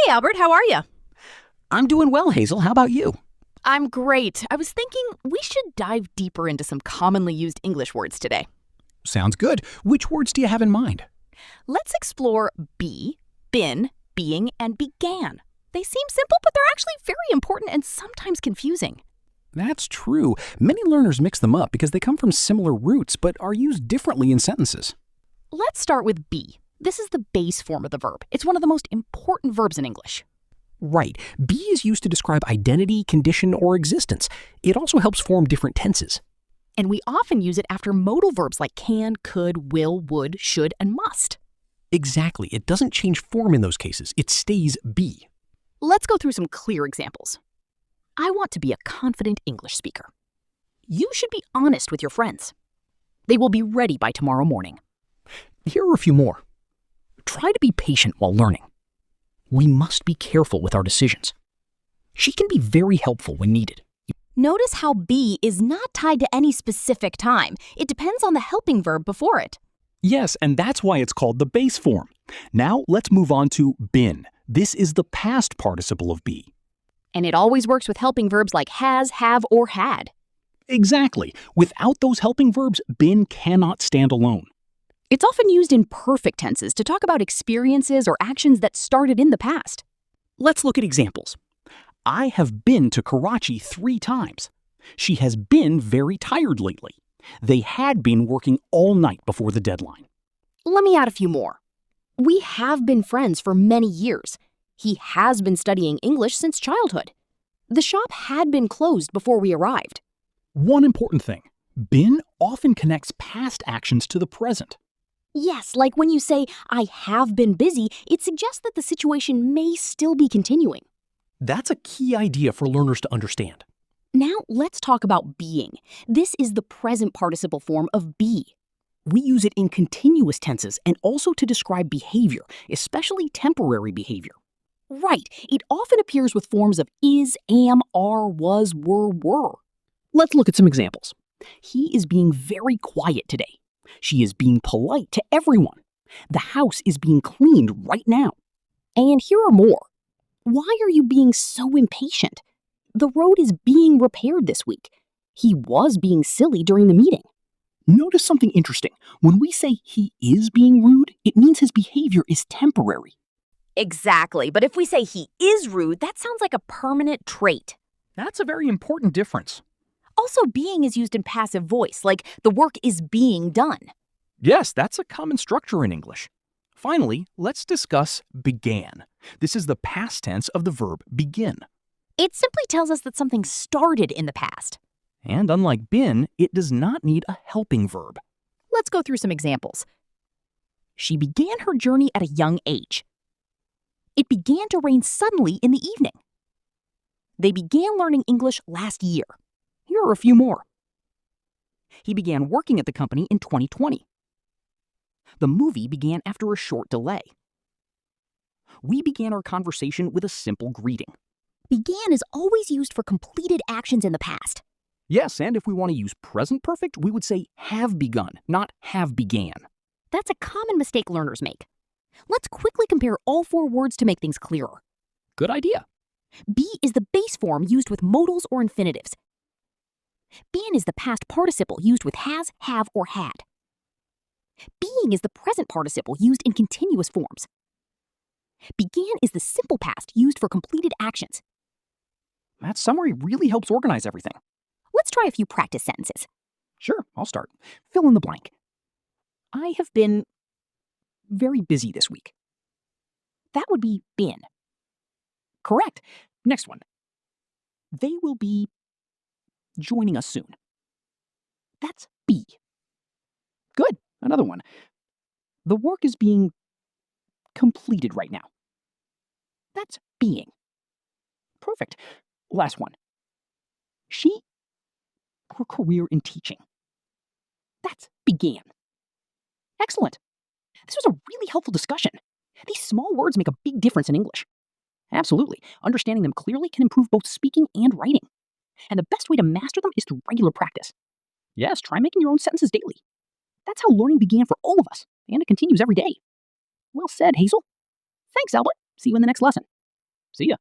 Hey, Albert, how are you? I'm doing well, Hazel. How about you? I'm great. I was thinking we should dive deeper into some commonly used English words today. Sounds good. Which words do you have in mind? Let's explore be, been, being, and began. They seem simple, but they're actually very important and sometimes confusing. That's true. Many learners mix them up because they come from similar roots but are used differently in sentences. Let's start with be. This is the base form of the verb. It's one of the most important verbs in English. Right. Be is used to describe identity, condition, or existence. It also helps form different tenses. And we often use it after modal verbs like can, could, will, would, should, and must. Exactly. It doesn't change form in those cases. It stays be. Let's go through some clear examples. I want to be a confident English speaker. You should be honest with your friends. They will be ready by tomorrow morning. Here are a few more. Try to be patient while learning. We must be careful with our decisions. She can be very helpful when needed. Notice how be is not tied to any specific time. It depends on the helping verb before it. Yes, and that's why it's called the base form. Now let's move on to been. This is the past participle of be. And it always works with helping verbs like has, have, or had. Exactly. Without those helping verbs, been cannot stand alone. It's often used in perfect tenses to talk about experiences or actions that started in the past. Let's look at examples. I have been to Karachi 3 times. She has been very tired lately. They had been working all night before the deadline. Let me add a few more. We have been friends for many years. He has been studying English since childhood. The shop had been closed before we arrived. One important thing. Been often connects past actions to the present. Yes, like when you say, I have been busy, it suggests that the situation may still be continuing. That's a key idea for learners to understand. Now let's talk about being. This is the present participle form of be. We use it in continuous tenses and also to describe behavior, especially temporary behavior. Right, it often appears with forms of is, am, are, was, were. Let's look at some examples. He is being very quiet today. She is being polite to everyone. The house is being cleaned right now. And here are more. Why are you being so impatient? The road is being repaired this week. He was being silly during the meeting. Notice something interesting. When we say he is being rude, it means his behavior is temporary. Exactly, but if we say he is rude, that sounds like a permanent trait. That's a very important difference. Also, being is used in passive voice, like the work is being done. Yes, that's a common structure in English. Finally, let's discuss began. This is the past tense of the verb begin. It simply tells us that something started in the past. And unlike been, it does not need a helping verb. Let's go through some examples. She began her journey at a young age. It began to rain suddenly in the evening. They began learning English last year. Here are a few more. He began working at the company in 2020. The movie began after a short delay. We began our conversation with a simple greeting. Began is always used for completed actions in the past. Yes, and if we want to use present perfect, we would say have begun, not have began. That's a common mistake learners make. Let's quickly compare all 4 words to make things clearer. Good idea. Be is the base form used with modals or infinitives. Been is the past participle used with has, have, or had. Being is the present participle used in continuous forms. Began is the simple past used for completed actions. That summary really helps organize everything. Let's try a few practice sentences. Sure, I'll start. Fill in the blank. I have been very busy this week. That would be been. Correct. Next one. They will be joining us soon. That's be. Good. Another one. The work is being completed right now. That's being. Perfect. Last one. Her career in teaching. That's began. Excellent. This was a really helpful discussion. These small words make a big difference in English. Absolutely. Understanding them clearly can improve both speaking and writing. And the best way to master them is through regular practice. Yes, try making your own sentences daily. That's how learning began for all of us, and it continues every day. Well said, Hazel. Thanks, Albert. See you in the next lesson. See ya.